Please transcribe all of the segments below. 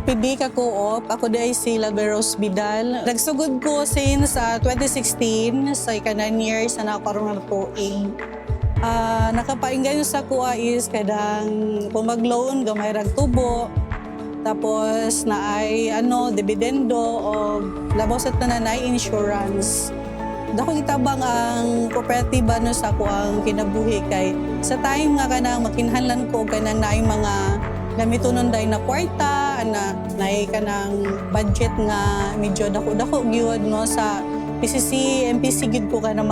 PD ka co-op. Ako di ay si Laveros Vidal. Nagsugod ko since 2016 sa ika-9 years na nakaroon ng tuig. Nakapainggan sa kuha is kadang kung mag-loan, gamay rag tubo. Tapos na ay dividendo o labos at nanay insurance. Dako itabang ang kooperatiba no sa kuang kinabuhi kay sa time nga kanang makinahanglan ko kanang naay mga gamitonon day na kwarta ana naay kanang budget nga medyo dako-dako gyud no sa PCC MPC gid ko kanang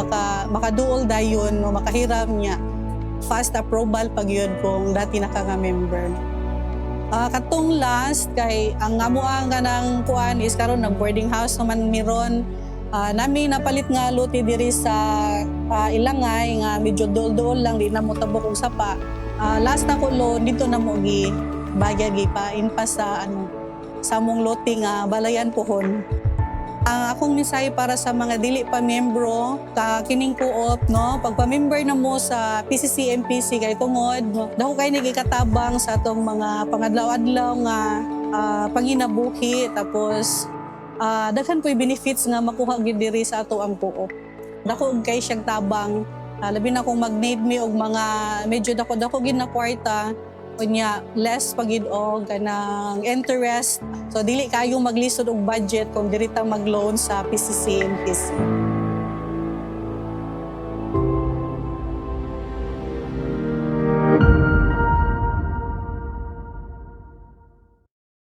makaduol dayon no makahiram niya fast approval pag yun kung dati na ka nga member. Katong last kay ang amuang kanang kuan is karon nag boarding house naman miron. Nami napalit nga luti diri sa Ilangay nga medyo dool-dool lang di na mo tabok og sapa. Last na ko loan dito na mo gi bagya gi pa inpa sa sa mong lote nga balayan pohon. Ang akong mensahe para sa mga dili pa membro ka kining co-op no pagpa-member na mo sa PCC MPC kay tungod dako kay nagikatabang sa atong mga pangadlaw-adlaw nga panginabuhi tapos daghan po'y benefits nga makuha gid diri sa ato ang co-op. Dako kay siyang tabang labi na kung mag-need me og mga medyo dako-dako gid na kwarta unya less pagid og kanang interest. So dili kayo maglisod og budget kung diri ta mag-loan sa PCC MPC.